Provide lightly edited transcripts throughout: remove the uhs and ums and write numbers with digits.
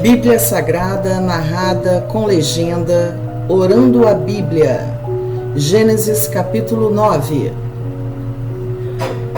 Bíblia Sagrada narrada com legenda, orando a Bíblia. Gênesis capítulo 9.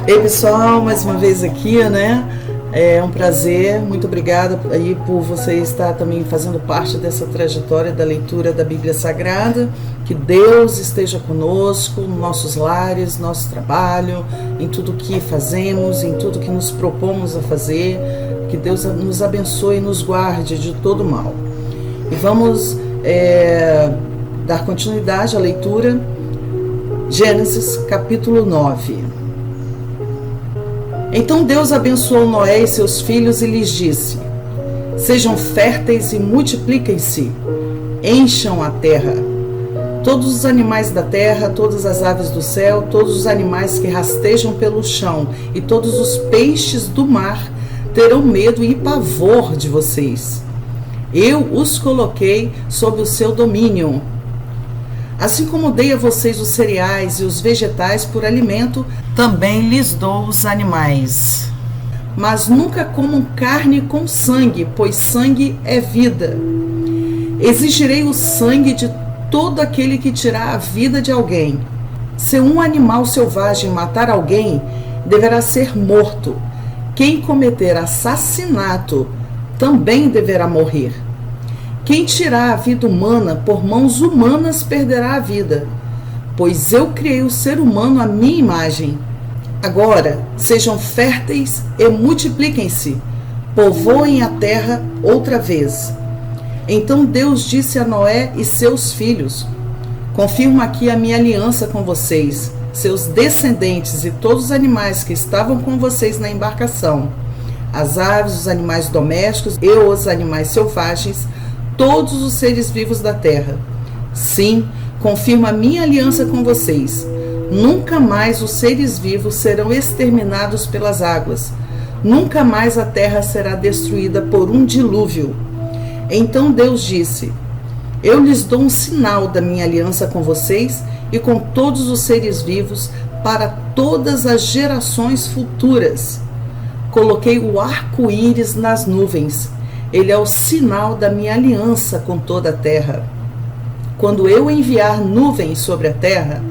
Ei pessoal, mais uma vez aqui, né? É um prazer, muito obrigada aí por você estar também fazendo parte dessa trajetória da leitura da Bíblia Sagrada. Que Deus esteja conosco, nos nossos lares, nosso trabalho, em tudo que fazemos, em tudo que nos propomos a fazer. Que Deus nos abençoe e nos guarde de todo mal. E vamos dar continuidade à leitura. Gênesis capítulo 9. Então Deus abençoou Noé e seus filhos e lhes disse: sejam férteis e multipliquem-se, encham a terra. Todos os animais da terra, todas as aves do céu, todos os animais que rastejam pelo chão e todos os peixes do mar terão medo e pavor de vocês. Eu os coloquei sob o seu domínio. Assim como dei a vocês os cereais e os vegetais por alimento, também lhes dou os animais. Mas nunca comam carne com sangue, pois sangue é vida. Exigirei o sangue de todo aquele que tirar a vida de alguém. Se um animal selvagem matar alguém, deverá ser morto. Quem cometer assassinato também deverá morrer. Quem tirar a vida humana por mãos humanas perderá a vida, pois eu criei o ser humano à minha imagem. Agora, sejam férteis e multipliquem-se, povoem a terra outra vez. Então Deus disse a Noé e seus filhos: confirmo aqui a minha aliança com vocês, seus descendentes e todos os animais que estavam com vocês na embarcação, as aves, os animais domésticos e os animais selvagens, todos os seres vivos da terra. Sim, confirmo a minha aliança com vocês. Nunca mais os seres vivos serão exterminados pelas águas. Nunca mais a terra será destruída por um dilúvio. Então Deus disse: eu lhes dou um sinal da minha aliança com vocês e com todos os seres vivos para todas as gerações futuras. Coloquei o arco-íris nas nuvens. Ele é o sinal da minha aliança com toda a terra. Quando eu enviar nuvens sobre a terra,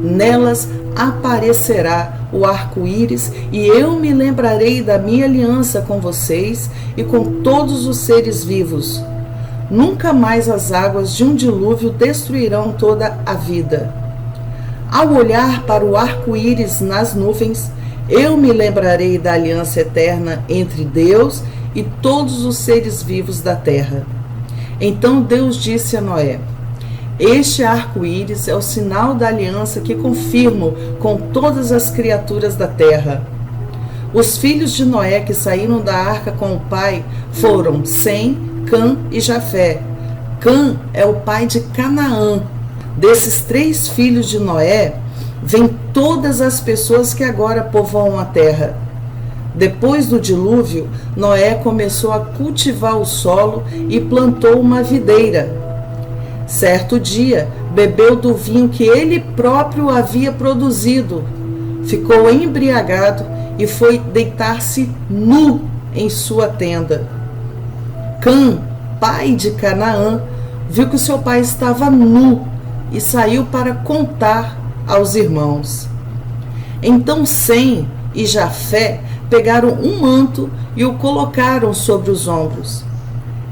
nelas aparecerá o arco-íris e eu me lembrarei da minha aliança com vocês e com todos os seres vivos. Nunca mais as águas de um dilúvio destruirão toda a vida. Ao olhar para o arco-íris nas nuvens, eu me lembrarei da aliança eterna entre Deus e todos os seres vivos da terra. Então Deus disse a Noé: este arco-íris é o sinal da aliança que confirmo com todas as criaturas da terra. Os filhos de Noé que saíram da arca com o pai foram Sem, Cã e Jafé. Cã é o pai de Canaã. Desses 3 filhos de Noé, vêm todas as pessoas que agora povoam a terra. Depois do dilúvio, Noé começou a cultivar o solo e plantou uma videira. Certo dia, bebeu do vinho que ele próprio havia produzido. Ficou embriagado e foi deitar-se nu em sua tenda. Cã, pai de Canaã, viu que seu pai estava nu e saiu para contar aos irmãos. Então Sem e Jafé pegaram um manto e o colocaram sobre os ombros.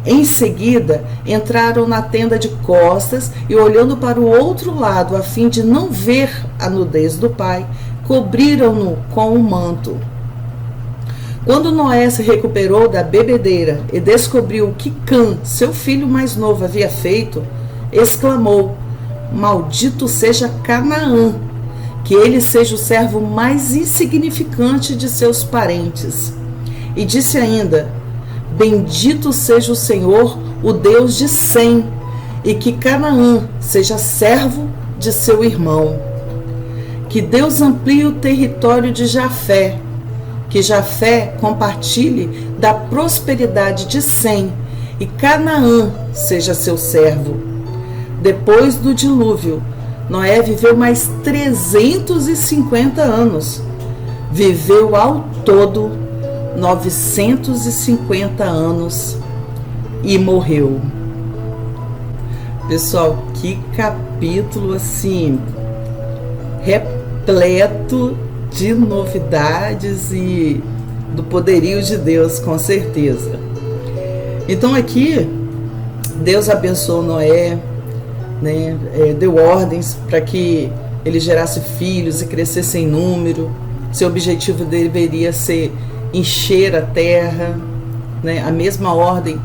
Em seguida, entraram na tenda de costas e, olhando para o outro lado, a fim de não ver a nudez do pai, cobriram-no com o manto. Quando Noé se recuperou da bebedeira e descobriu o que Cã, seu filho mais novo, havia feito, exclamou: maldito seja Canaã, que ele seja o servo mais insignificante de seus parentes. E disse ainda: bendito seja o Senhor, o Deus de Sem, e que Canaã seja servo de seu irmão. Que Deus amplie o território de Jafé, que Jafé compartilhe da prosperidade de Sem, e Canaã seja seu servo. Depois do dilúvio, Noé viveu mais 350 anos. Viveu ao todo 950 anos. e morreu. Pessoal, que capítulo assim, repleto de novidades e do poderio de Deus, com certeza. Então aqui, Deus abençoou Noé, né, deu ordens para que ele gerasse filhos e crescesse em número. Seu objetivo deveria ser encher a terra, né, a mesma ordem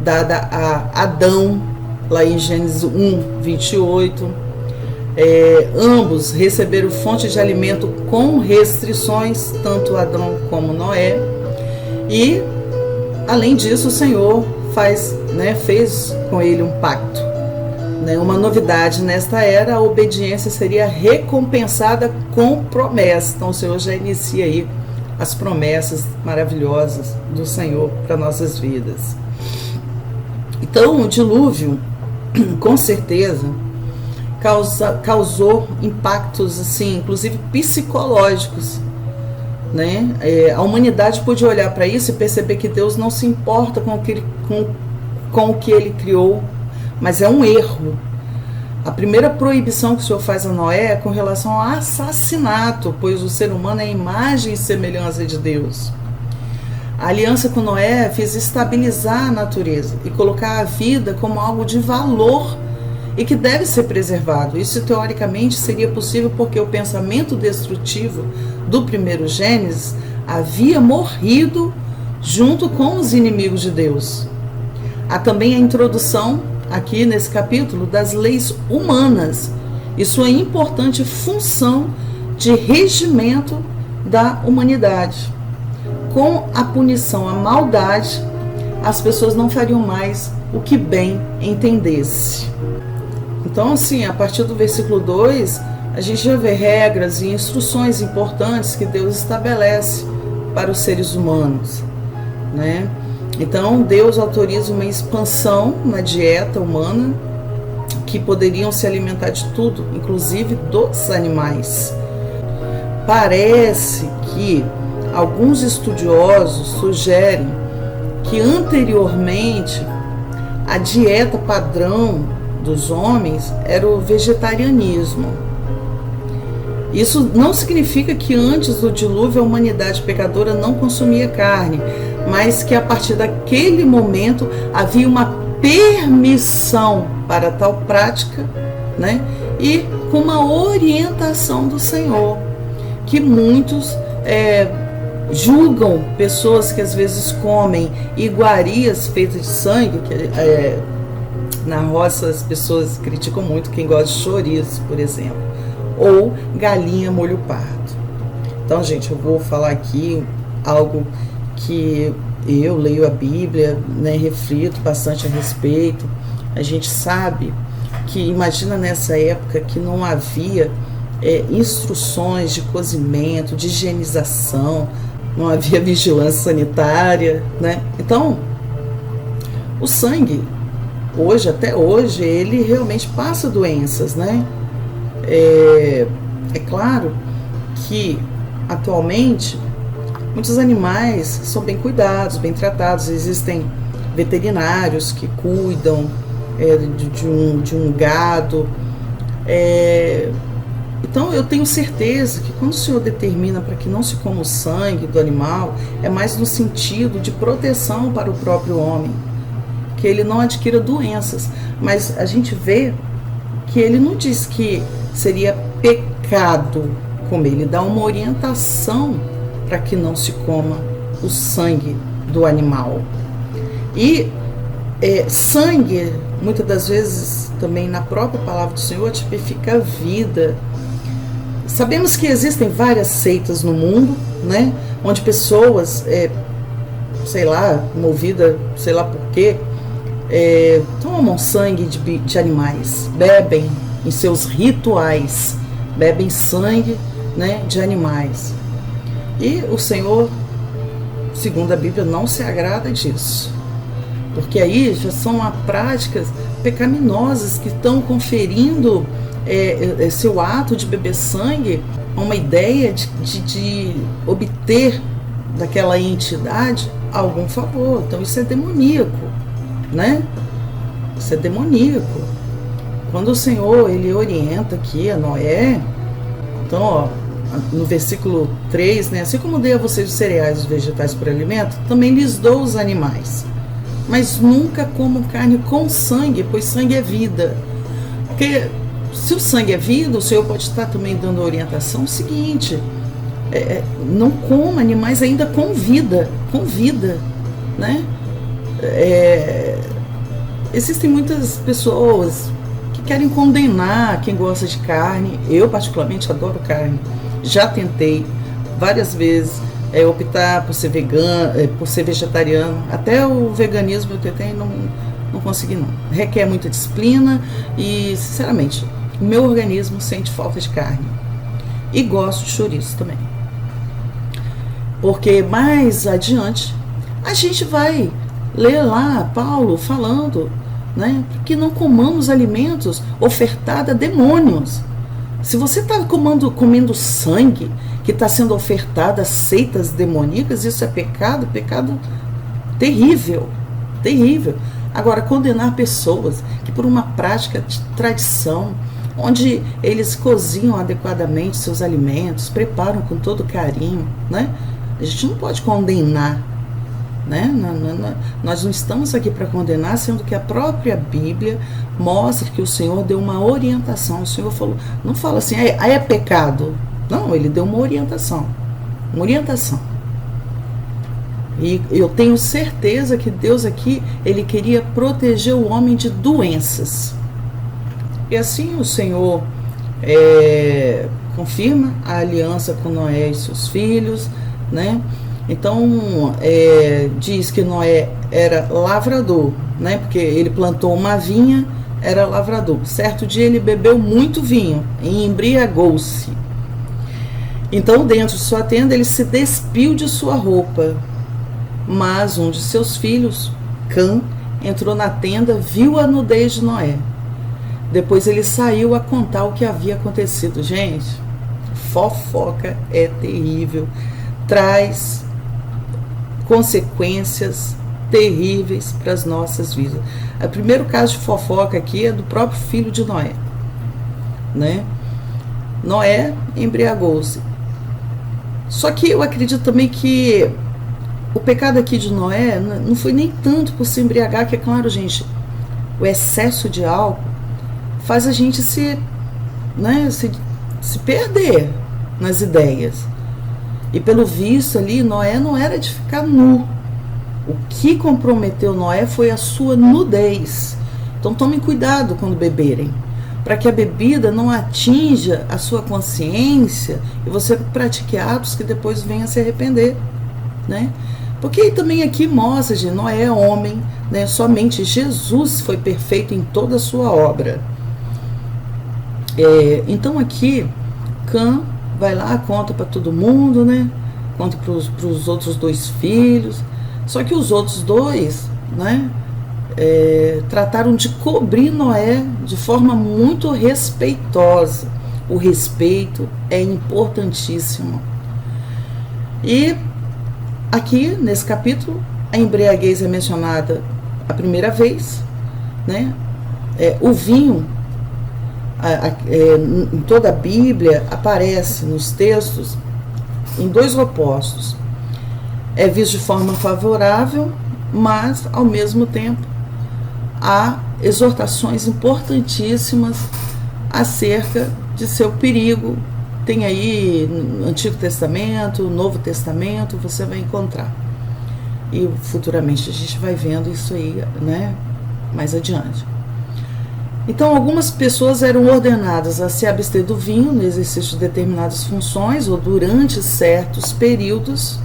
dada a Adão, lá em Gênesis 1, 28. Ambos receberam fonte de alimento com restrições, tanto Adão como Noé. E, além disso, o Senhor fez com ele um pacto. Uma novidade nesta era, a obediência seria recompensada com promessas. Então o Senhor já inicia aí as promessas maravilhosas do Senhor para nossas vidas. Então o dilúvio, com certeza, causou impactos assim, inclusive psicológicos, né? A humanidade pôde olhar para isso e perceber que Deus não se importa com o que ele criou, mas é um erro. A primeira proibição que o Senhor faz a Noé é com relação ao assassinato, pois o ser humano é a imagem e semelhança de Deus. A aliança com Noé fez estabilizar a natureza e colocar a vida como algo de valor e que deve ser preservado. Isso teoricamente seria possível porque o pensamento destrutivo do primeiro Gênesis havia morrido junto com os inimigos de Deus. Há também a introdução aqui nesse capítulo das leis humanas e sua importante função de regimento da humanidade. Com a punição à maldade, as pessoas não fariam mais o que bem entendesse. Então, assim, a partir do versículo 2, a gente já vê regras e instruções importantes que Deus estabelece para os seres humanos, né? Então, Deus autoriza uma expansão na dieta humana, que poderiam se alimentar de tudo, inclusive dos animais. Parece que alguns estudiosos sugerem que anteriormente a dieta padrão dos homens era o vegetarianismo. Isso não significa que antes do dilúvio a humanidade pecadora não consumia carne, mas que a partir daquele momento havia uma permissão para tal prática, né? E com uma orientação do Senhor, que muitos julgam pessoas que às vezes comem iguarias feitas de sangue, que na roça as pessoas criticam muito quem gosta de chouriço, por exemplo, ou galinha molho pardo. Então, gente, eu vou falar aqui algo que eu leio a Bíblia, né, reflito bastante a respeito. A gente sabe que, imagina nessa época que não havia instruções de cozimento, de higienização, não havia vigilância sanitária, né? Então, o sangue, até hoje, ele realmente passa doenças, né? É claro que, atualmente, muitos animais são bem cuidados, bem tratados. Existem veterinários que cuidam de um gado. Então, eu tenho certeza que quando o Senhor determina para que não se coma o sangue do animal, é mais no sentido de proteção para o próprio homem, que ele não adquira doenças. Mas a gente vê que ele não diz que seria pecado comer, ele dá uma orientação para que não se coma o sangue do animal. E sangue, muitas das vezes, também na própria palavra do Senhor, tipifica a vida. Sabemos que existem várias seitas no mundo, né, onde pessoas, movida, sei lá por quê, tomam sangue de animais, bebem em seus rituais, bebem sangue, né, de animais. E o Senhor, segundo a Bíblia, não se agrada disso, porque aí já são práticas pecaminosas que estão conferindo seu ato de beber sangue uma ideia de obter daquela entidade algum favor. Então isso é demoníaco, né? Isso é demoníaco. Quando o Senhor, ele orienta aqui a Noé, então, ó, no versículo 3, né? Assim como dei a vocês os cereais e os vegetais por alimento, também lhes dou os animais. Mas nunca comam carne com sangue, pois sangue é vida. Porque se o sangue é vida, o Senhor pode estar também dando a orientação seguinte: não coma animais ainda com vida, né? Existem muitas pessoas que querem condenar quem gosta de carne. Eu particularmente adoro carne. Já tentei várias vezes optar por ser vegano, por ser vegetariano. Até o veganismo eu tentei e não consegui não. Requer muita disciplina e, sinceramente, o meu organismo sente falta de carne. E gosto de chouriço também. Porque mais adiante a gente vai ler lá Paulo falando, né, que não comamos alimentos ofertados a demônios. Se você está comendo sangue que está sendo ofertado a seitas demoníacas, isso é pecado terrível, terrível. Agora, condenar pessoas que por uma prática de tradição, onde eles cozinham adequadamente seus alimentos, preparam com todo carinho, né? A gente não pode condenar, né? Nós não estamos aqui para condenar, sendo que a própria Bíblia mostra que o Senhor deu uma orientação. O Senhor falou, não fala assim, é pecado. Não, ele deu uma orientação. E eu tenho certeza que Deus aqui, ele queria proteger o homem de doenças. E assim o Senhor confirma a aliança com Noé e seus filhos, né? Então, diz que Noé era lavrador, né? Porque ele plantou uma vinha, era lavrador. Certo dia ele bebeu muito vinho e embriagou-se. Então, dentro de sua tenda, ele se despiu de sua roupa. Mas um de seus filhos, Cã, entrou na tenda, viu a nudez de Noé. Depois ele saiu a contar o que havia acontecido. Gente, fofoca é terrível. Traz consequências terríveis para as nossas vidas. O primeiro caso de fofoca aqui é do próprio filho de Noé, né? Noé embriagou-se. Só que eu acredito também que o pecado aqui de Noé não foi nem tanto por se embriagar, que é claro, gente, o excesso de álcool faz a gente se perder nas ideias. E pelo visto ali, Noé não era de ficar nu. O que comprometeu Noé foi a sua nudez. Então tomem cuidado quando beberem, para que a bebida não atinja a sua consciência e você pratique atos que depois venha a se arrepender, né? Porque também aqui mostra que Noé é homem, né? Somente Jesus foi perfeito em toda a sua obra. Então aqui, Cã vai lá, conta para todo mundo, né? Conta para os outros dois filhos. Só que os outros dois, né? Trataram de cobrir Noé de forma muito respeitosa. O respeito é importantíssimo. E aqui, nesse capítulo, a embriaguez é mencionada a primeira vez, né? O vinho, em toda a Bíblia, aparece nos textos em dois opostos. É visto de forma favorável, mas, ao mesmo tempo, há exortações importantíssimas acerca de seu perigo. Tem aí no Antigo Testamento, Novo Testamento, você vai encontrar. E futuramente a gente vai vendo isso aí, né, mais adiante. Então, algumas pessoas eram ordenadas a se abster do vinho no exercício de determinadas funções ou durante certos períodos.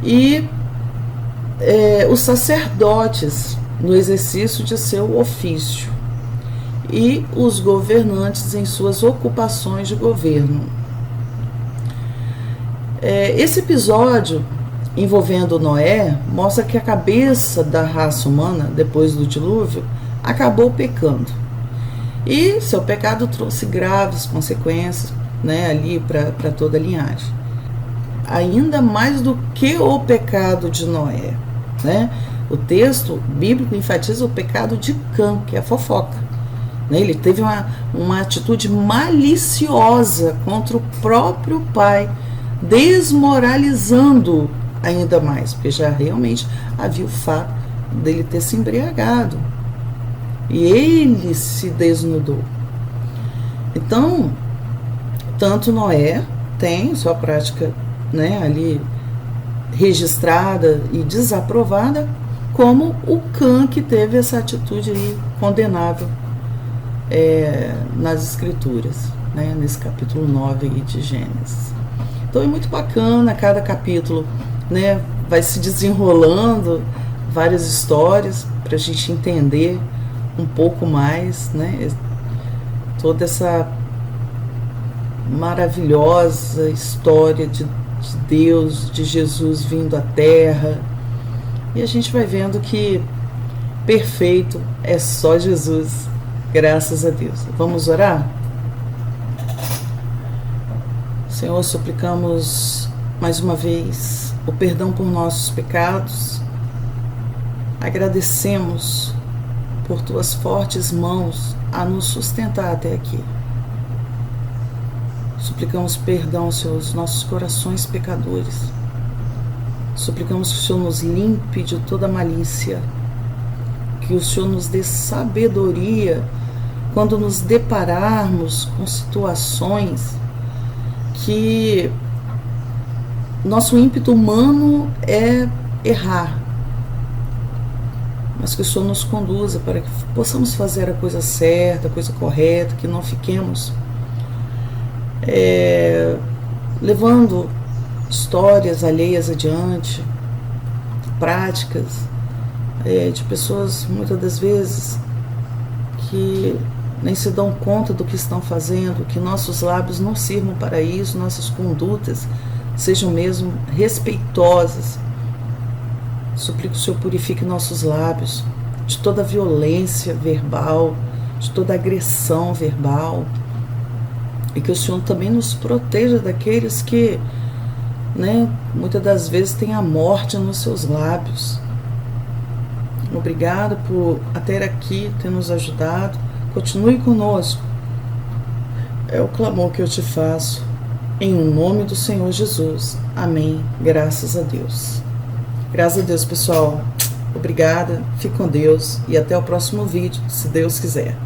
E os sacerdotes no exercício de seu ofício e os governantes em suas ocupações de governo. Esse episódio envolvendo Noé mostra que a cabeça da raça humana, depois do dilúvio, acabou pecando. E seu pecado trouxe graves consequências, né, ali para toda a linhagem. Ainda mais do que o pecado de Noé, né? O texto bíblico enfatiza o pecado de Cã, que é a fofoca. Ele teve uma atitude maliciosa contra o próprio pai, desmoralizando ainda mais, porque já realmente havia o fato dele ter se embriagado. E ele se desnudou. Então, tanto Noé tem sua prática, ali registrada e desaprovada, como o Cã, que teve essa atitude aí condenável nas escrituras, nesse capítulo 9 aí de Gênesis. Então é muito bacana, cada capítulo vai se desenrolando várias histórias para a gente entender um pouco mais, toda essa maravilhosa história de Deus, de Jesus vindo à Terra. E a gente vai vendo que perfeito é só Jesus, graças a Deus. Vamos orar? Senhor, suplicamos mais uma vez o perdão por nossos pecados. Agradecemos por tuas fortes mãos a nos sustentar até aqui. Suplicamos perdão, Senhor, dos nossos corações pecadores. Suplicamos que o Senhor nos limpe de toda malícia, que o Senhor nos dê sabedoria quando nos depararmos com situações que nosso ímpeto humano é errar, mas que o Senhor nos conduza para que possamos fazer a coisa certa, a coisa correta, que não fiquemos levando histórias alheias adiante, práticas de pessoas, muitas das vezes, que nem se dão conta do que estão fazendo, que nossos lábios não sirvam para isso, nossas condutas sejam mesmo respeitosas. Suplico que o Senhor purifique nossos lábios de toda violência verbal, de toda agressão verbal, e que o Senhor também nos proteja daqueles que, muitas das vezes têm a morte nos seus lábios. Obrigado por até aqui ter nos ajudado. Continue conosco. É o clamor que eu te faço, em nome do Senhor Jesus. Amém. Graças a Deus. Graças a Deus, pessoal. Obrigada. Fique com Deus e até o próximo vídeo, se Deus quiser.